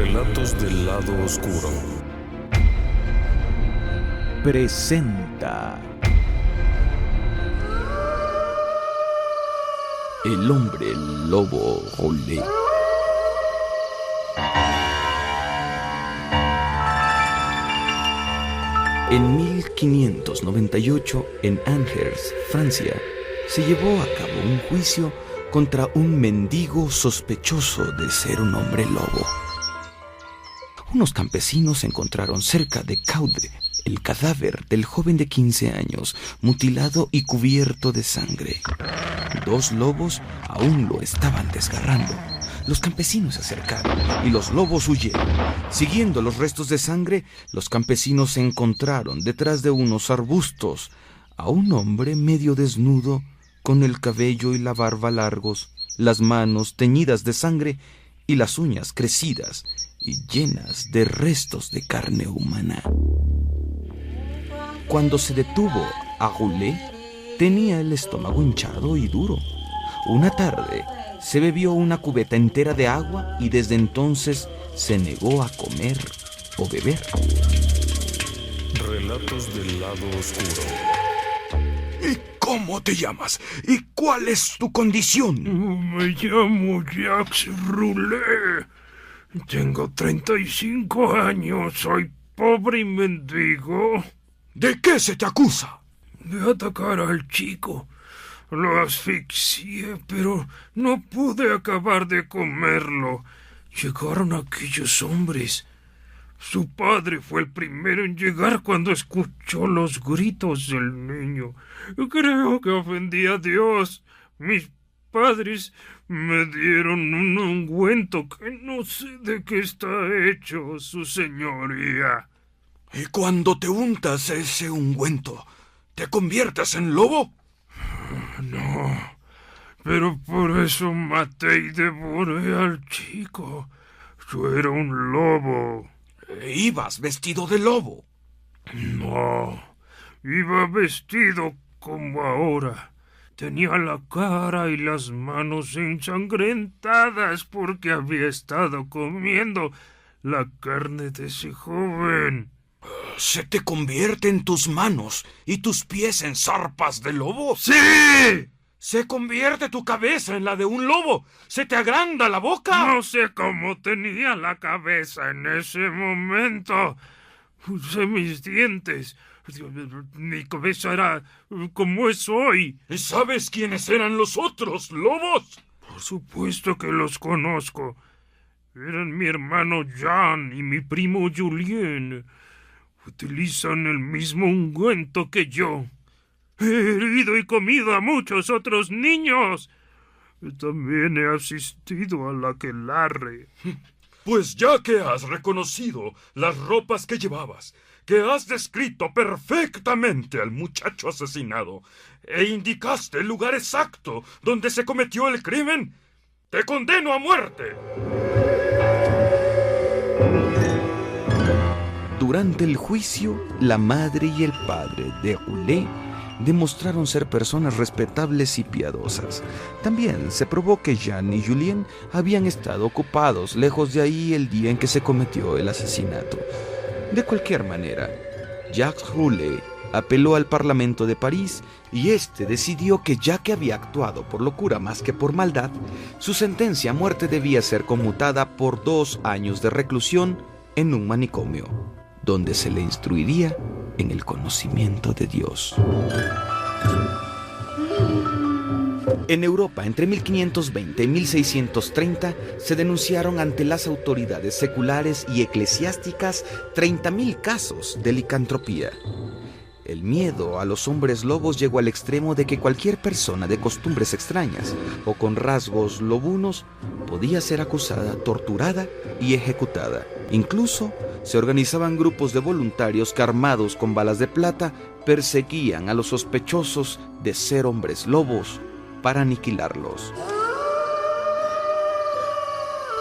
Relatos del lado oscuro. Presenta El hombre lobo Roulé. En 1598, en Angers, Francia, se llevó a cabo un juicio contra un mendigo sospechoso de ser un hombre lobo. Unos campesinos encontraron cerca de Caude el cadáver del joven de 15 años, mutilado y cubierto de sangre. Dos lobos aún lo estaban desgarrando. Los campesinos se acercaron y los lobos huyeron. Siguiendo los restos de sangre, los campesinos encontraron detrás de unos arbustos a un hombre medio desnudo, con el cabello y la barba largos, las manos teñidas de sangre y las uñas crecidas y llenas de restos de carne humana. Cuando se detuvo a Roulé, tenía el estómago hinchado y duro. Una tarde se bebió una cubeta entera de agua y desde entonces se negó a comer o beber. Relatos del lado oscuro. ¿Y cómo te llamas? ¿Y cuál es tu condición? Me llamo Jacques Roulé. Tengo 35 años. Soy pobre y mendigo. ¿De qué se te acusa? De atacar al chico. Lo asfixié, pero no pude acabar de comerlo. Llegaron aquellos hombres. Su padre fue el primero en llegar cuando escuchó los gritos del niño. Creo que ofendí a Dios. Mis padres me dieron un ungüento que no sé de qué está hecho, su señoría. ¿Y cuando te untas ese ungüento, te conviertes en lobo? No, pero por eso maté y devoré al chico. Yo era un lobo. ¿Ibas vestido de lobo? No, iba vestido como ahora. Tenía la cara y las manos ensangrentadas porque había estado comiendo la carne de ese joven. ¿Se te convierte en tus manos y tus pies en zarpas de lobo? ¡Sí! ¿Se convierte tu cabeza en la de un lobo? ¿Se te agranda la boca? No sé cómo tenía la cabeza en ese momento. Usé mis dientes. Mi cabeza era como es hoy. ¿Y sabes quiénes eran los otros lobos? Por supuesto que los conozco. Eran mi hermano Jean y mi primo Julien. Utilizan el mismo ungüento que yo. He herido y comido a muchos otros niños. También he asistido al aquelarre. Pues ya que has reconocido las ropas que llevabas, que has descrito perfectamente al muchacho asesinado e indicaste el lugar exacto donde se cometió el crimen, te condeno a muerte. Durante el juicio, la madre y el padre de Roulé demostraron ser personas respetables y piadosas. También se probó que Jean y Julien habían estado ocupados lejos de ahí el día en que se cometió el asesinato. De cualquier manera, Jacques Roulé apeló al Parlamento de París y este decidió que, ya que había actuado por locura más que por maldad, su sentencia a muerte debía ser conmutada por 2 años de reclusión en un manicomio, donde se le instruiría en el conocimiento de Dios. En Europa, entre 1520 y 1630, se denunciaron ante las autoridades seculares y eclesiásticas 30.000 casos de licantropía. El miedo a los hombres lobos llegó al extremo de que cualquier persona de costumbres extrañas o con rasgos lobunos podía ser acusada, torturada y ejecutada. Incluso se organizaban grupos de voluntarios que, armados con balas de plata, perseguían a los sospechosos de ser hombres lobos para aniquilarlos.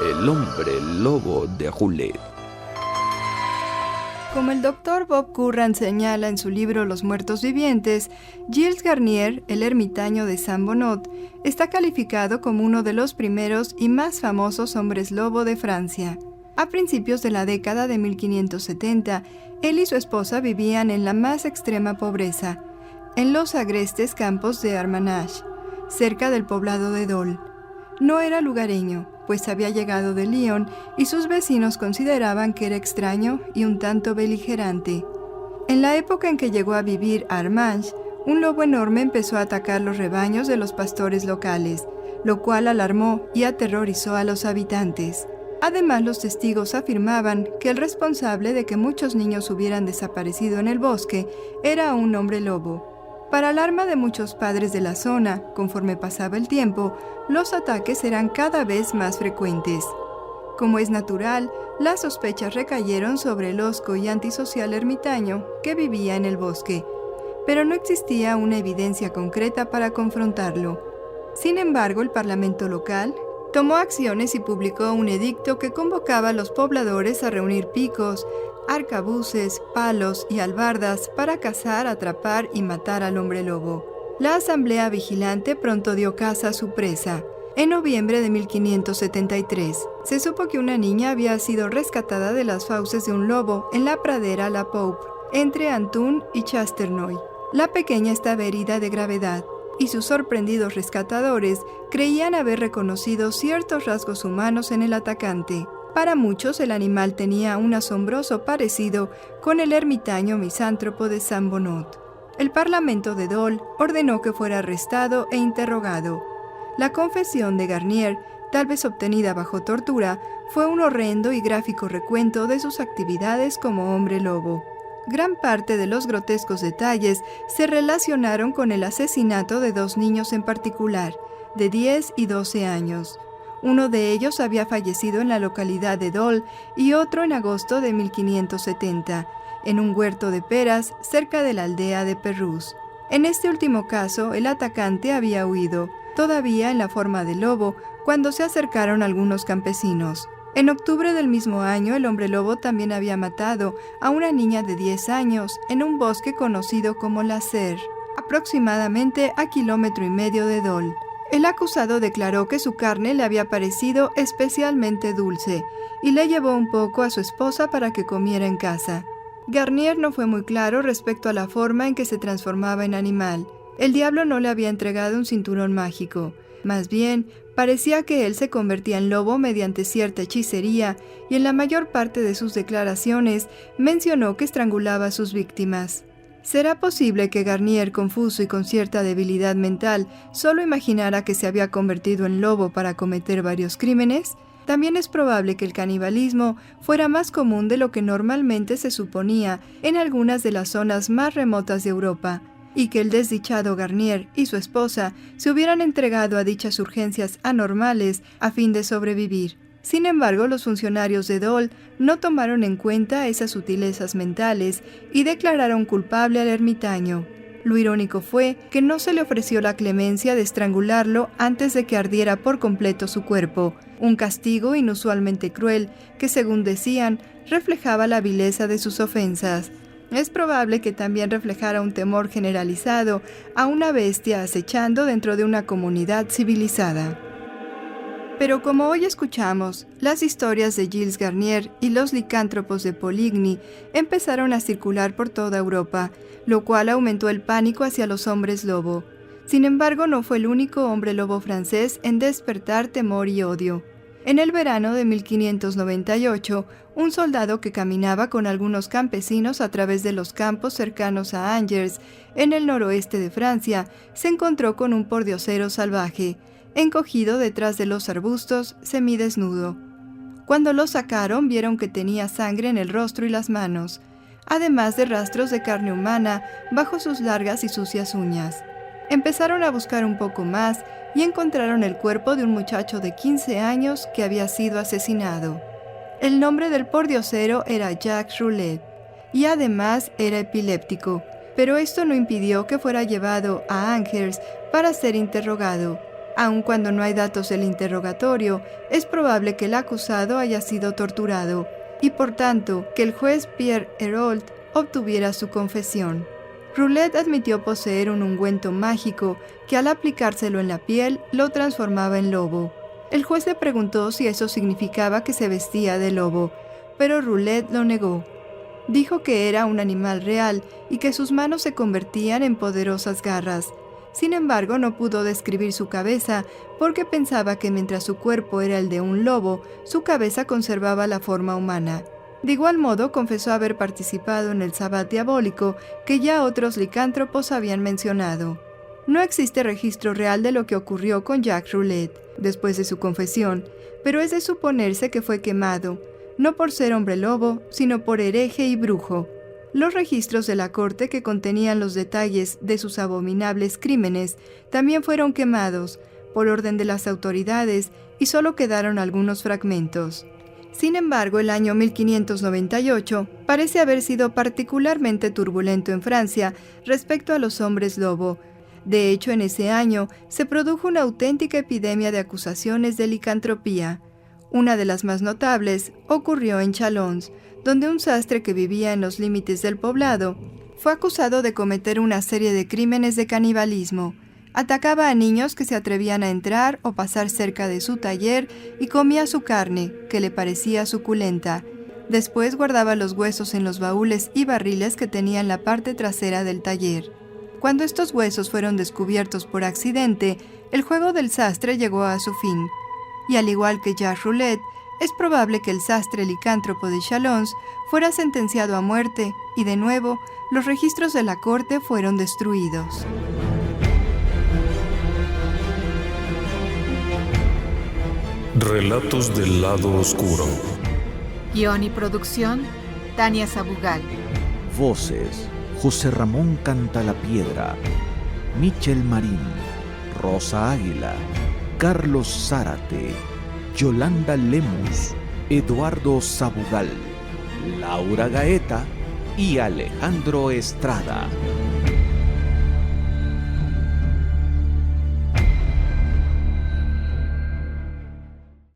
El hombre lobo de Roulé. Como el Dr. Bob Curran señala en su libro Los muertos vivientes, Gilles Garnier, el ermitaño de Saint-Bonnet, está calificado como uno de los primeros y más famosos hombres lobo de Francia. A principios de la década de 1570, él y su esposa vivían en la más extrema pobreza, en los agrestes campos de Armanage, cerca del poblado de Dole. No era lugareño, pues había llegado de Lyon y sus vecinos consideraban que era extraño y un tanto beligerante. En la época en que llegó a vivir a Armange, un lobo enorme empezó a atacar los rebaños de los pastores locales, lo cual alarmó y aterrorizó a los habitantes. Además, los testigos afirmaban que el responsable de que muchos niños hubieran desaparecido en el bosque era un hombre lobo. Para alarma de muchos padres de la zona, conforme pasaba el tiempo, los ataques eran cada vez más frecuentes. Como es natural, las sospechas recayeron sobre el hosco y antisocial ermitaño que vivía en el bosque, pero no existía una evidencia concreta para confrontarlo. Sin embargo, el parlamento local tomó acciones y publicó un edicto que convocaba a los pobladores a reunir picos, arcabuces, palos y albardas para cazar, atrapar y matar al hombre lobo. La asamblea vigilante pronto dio caza a su presa. En noviembre de 1573, se supo que una niña había sido rescatada de las fauces de un lobo en la pradera La Poupe, entre Antun y Chasternoy. La pequeña estaba herida de gravedad, y sus sorprendidos rescatadores creían haber reconocido ciertos rasgos humanos en el atacante. Para muchos, el animal tenía un asombroso parecido con el ermitaño misántropo de Saint-Bonnet. El Parlamento de Dole ordenó que fuera arrestado e interrogado. La confesión de Garnier, tal vez obtenida bajo tortura, fue un horrendo y gráfico recuento de sus actividades como hombre lobo. Gran parte de los grotescos detalles se relacionaron con el asesinato de 2 niños en particular, de 10 y 12 años. Uno de ellos había fallecido en la localidad de Dole y otro en agosto de 1570, en un huerto de peras cerca de la aldea de Perrus. En este último caso, el atacante había huido, todavía en la forma de lobo, cuando se acercaron algunos campesinos. En octubre del mismo año, el hombre lobo también había matado a una niña de 10 años en un bosque conocido como La Serre, aproximadamente a 1,5 kilómetros de Dole. El acusado declaró que su carne le había parecido especialmente dulce y le llevó un poco a su esposa para que comiera en casa. Garnier no fue muy claro respecto a la forma en que se transformaba en animal. El diablo no le había entregado un cinturón mágico. Más bien, parecía que él se convertía en lobo mediante cierta hechicería y en la mayor parte de sus declaraciones mencionó que estrangulaba a sus víctimas. ¿Será posible que Garnier, confuso y con cierta debilidad mental, solo imaginara que se había convertido en lobo para cometer varios crímenes? También es probable que el canibalismo fuera más común de lo que normalmente se suponía en algunas de las zonas más remotas de Europa, y que el desdichado Garnier y su esposa se hubieran entregado a dichas urgencias anormales a fin de sobrevivir. Sin embargo, los funcionarios de Dole no tomaron en cuenta esas sutilezas mentales y declararon culpable al ermitaño. Lo irónico fue que no se le ofreció la clemencia de estrangularlo antes de que ardiera por completo su cuerpo, un castigo inusualmente cruel que, según decían, reflejaba la vileza de sus ofensas. Es probable que también reflejara un temor generalizado a una bestia acechando dentro de una comunidad civilizada. Pero como hoy escuchamos, las historias de Gilles Garnier y los licántropos de Poligny empezaron a circular por toda Europa, lo cual aumentó el pánico hacia los hombres lobo. Sin embargo, no fue el único hombre lobo francés en despertar temor y odio. En el verano de 1598, un soldado que caminaba con algunos campesinos a través de los campos cercanos a Angers, en el noroeste de Francia, se encontró con un pordiosero salvaje, encogido detrás de los arbustos, semidesnudo. Cuando lo sacaron, vieron que tenía sangre en el rostro y las manos, además de rastros de carne humana bajo sus largas y sucias uñas. Empezaron a buscar un poco más y encontraron el cuerpo de un muchacho de 15 años que había sido asesinado. El nombre del pordiosero era Jacques Roulet, y además era epiléptico, pero esto no impidió que fuera llevado a Angers para ser interrogado. Aun cuando no hay datos del interrogatorio, es probable que el acusado haya sido torturado, y por tanto que el juez Pierre Hérault obtuviera su confesión. Roulet admitió poseer un ungüento mágico que al aplicárselo en la piel lo transformaba en lobo. El juez le preguntó si eso significaba que se vestía de lobo, pero Roulette lo negó. Dijo que era un animal real y que sus manos se convertían en poderosas garras. Sin embargo, no pudo describir su cabeza porque pensaba que mientras su cuerpo era el de un lobo, su cabeza conservaba la forma humana. De igual modo, confesó haber participado en el sabbat diabólico que ya otros licántropos habían mencionado. No existe registro real de lo que ocurrió con Jacques Roulette después de su confesión, pero es de suponerse que fue quemado, no por ser hombre lobo, sino por hereje y brujo. Los registros de la corte que contenían los detalles de sus abominables crímenes también fueron quemados por orden de las autoridades y solo quedaron algunos fragmentos. Sin embargo, el año 1598 parece haber sido particularmente turbulento en Francia respecto a los hombres lobo. De hecho, en ese año se produjo una auténtica epidemia de acusaciones de licantropía. Una de las más notables ocurrió en Chalons, donde un sastre que vivía en los límites del poblado fue acusado de cometer una serie de crímenes de canibalismo. Atacaba a niños que se atrevían a entrar o pasar cerca de su taller y comía su carne, que le parecía suculenta. Después guardaba los huesos en los baúles y barriles que tenía en la parte trasera del taller. Cuando estos huesos fueron descubiertos por accidente, el juego del sastre llegó a su fin. Y al igual que Jacques Roulette, es probable que el sastre licántropo de Chalons fuera sentenciado a muerte y, de nuevo, los registros de la corte fueron destruidos. Relatos del lado oscuro. Guión y producción, Tania Sabugal. Voces: José Ramón Cantalapiedra, Michel Marín, Rosa Águila, Carlos Zárate, Yolanda Lemus, Eduardo Sabugal, Laura Gaeta y Alejandro Estrada.